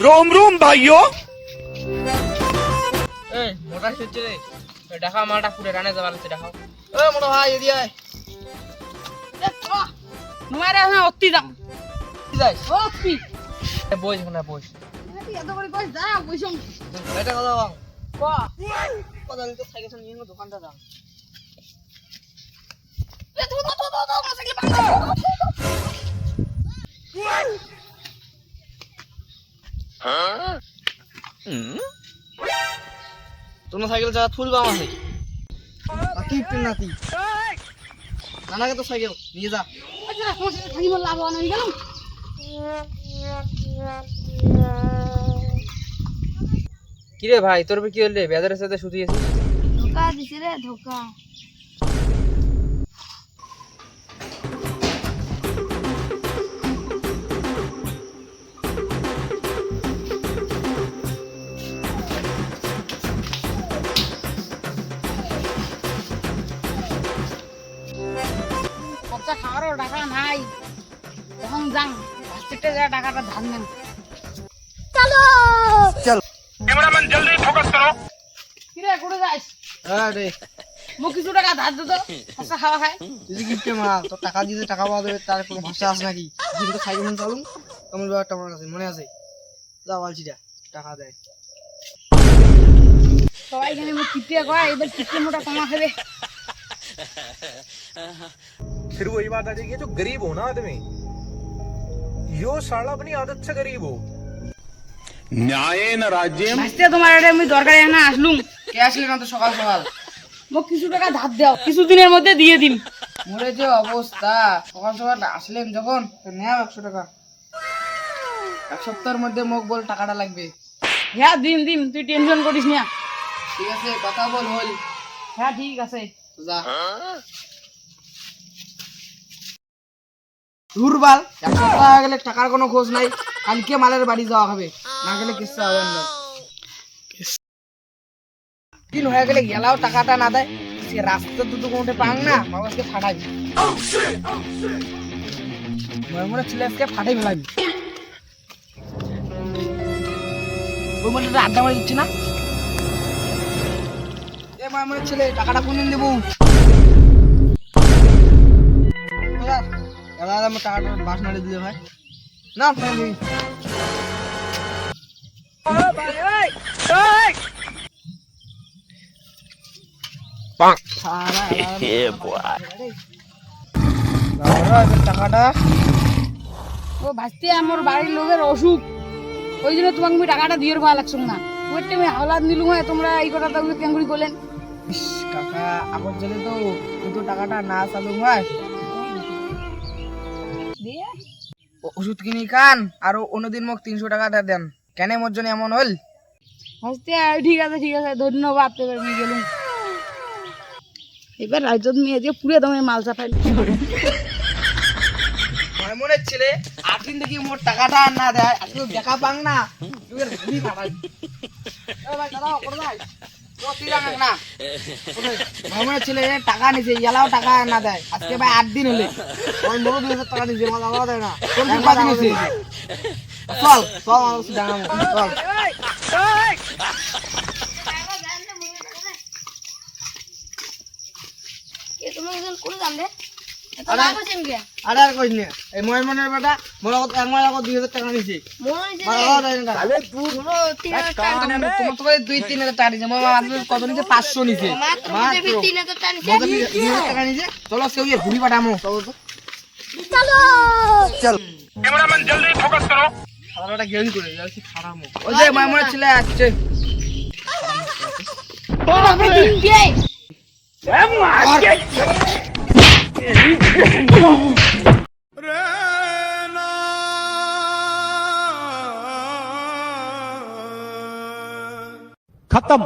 रोम रोम भाइयों। এই মোটা হচ্ছে রে দেখা মালটা পুরে রানে যাওয়ার আছে দেখাও এই মোটা ভাই এদি আয় নুমারে আমি অতি দাম কি যাই অতি বইস না বইস এত করে কই যা বইছম এটা কথা বল ক কথা তো সাইকেল নিয়ে দোকানটা দাও এ তো মাসাকে বাঁধো তোমার সাইকেল যা ফুল বাম আছে নাতি পিন নাতি নানাকে তো সাইকেল নিয়ে যা আচ্ছা তোমার সাথে থাকি বল লাভ না গেলাম কি রে ভাই তোর কি হল রে বেজারের সাথে শুতিয়েছিস ধোকা দিছে রে ধোকা খরচা খাওয়ারও টাকা নাই তখন যান হসপিটালে যা টাকাটা ধান দেন চলো চল कैमरामैन जल्दी फोकस करो। কিরে কোথায় যাস আরে মোক কিছু টাকা ধার দে তো খরচা খাওয়া খায় তুই গিফটে মা তো টাকা দিতে টাকা পাওয়া যাবে তার কোনো ভাষা আছে নাকি কিন্তু সাইকেল চালুন আমার ব্যাপারটা আমার কাছে মনে আছে যা বলছি টাকা দেয় সবাই এখানে মোক কিপটে কয় এবার কিপটে মোটা কমা খাবে फिर वही बात आ जाएगी जो गरीब हो ना आदमी यो साला अपनी आदत से गरीब हो। न्यायेन राज्यम। আজকে তোমার এটা আমি দরকারে না আসলুম কে আসলে না তো সকাল সকাল মোক কিছু টাকা ধার দাও কিছুদিনের মধ্যে দিয়ে দিন মোরে যে অবস্থা সকাল সকাল আসলেন যখন তো নেও 100 টাকা এক সপ্তাহের মধ্যে মোক বল টাকাটা লাগবে হ্যাঁ দিন দিন তুই টেনশন করিস না ঠিক আছে কথা বল হল হ্যাঁ ঠিক আছে যা দুর্বাল এক সপ্তাহ হয়ে গেলে টাকার কোনো খোঁজ নাই কালকে মালের বাড়ি যাওয়া হবে না গেলে কিচ্ছু হবে না দিন হয়ে গেলে গেলাও টাকাটা না দেয় সে রাস্তা দুটো কোনটা পাং না মামাকে ফাটাবি মনে ছেলে আজকে ফাটাই ফেলাবি ওই মনে আড্ডা মারি দিচ্ছি না এ মামুনের ছেলে টাকাটা কোনদিন দেবো দাদা আমার টাকাটা বাস মারি দিলে ভাই না ফ্যামিলি টাকাটা ও ভাসতে আমার বাড়ির লোকের অসুখ ওই জন্য তোমাকে আমি টাকাটা দিয়ে ভালো লাগছো না ওই টাইমে হাওলাত নিলুম হয় তোমরা এই কথাটা কেঙ্গুড়ি করলেন কাকা আগর জেলে তো কিন্তু টাকাটা না চালু হয় দিয়ে ওষুধ কিনি খান আর অন্যদিন মোক 300 টাকাটা দেন কেন মোর জন্য এমন হল ভাসতে ঠিক আছে ধন্যবাদ এবার আমি গেলুম এবার রাইজত মেয়ে দিয়ে পুরে তোমার মাল চাপাই মনের ছেলে 8 দিন থেকে মোর টাকাটা আর না দেয় আজকে দেখা পাং না তুই এর ঘুরি খাবাই এ ভাই দাঁড়াও করে ভাই ও তুই রাখ না মনের ছেলে টাকা নিছে ইয়ালাও টাকা না দেয় আজকে ভাই 8 দিন হলে ওই মোর 2000 টাকা নিছে মাল আলাদা দেয় না কোন টাকা নিছে চল চল আমার কাছে জানাবো চল এ তুমি একজন করে জান রে এত আরে- লাভ আছে মিয়া আরে আর কইস না এই মনের বেটা মোর কত এক মাস আগত 2000 টাকা নিছে মনে মাল আলাদা দেয় না अरे तू তোমার তো 2-3 হাজার টাকা নিছে মোর মাত্র কত নিছে 500 নিছে মাত্র 3000 টাকা নিছে মজা 2000 টাকা নিছে চলো কেউ ইয়ে ঘুরি পাঠামো চলো তো চলো চল कैमरामैन जल्दी फोकस करो। খারাপটা গেম করে যাচ্ছি খারামো ওই যে মামুনের ছেলে আসছে বাবা দিন গে खत्म।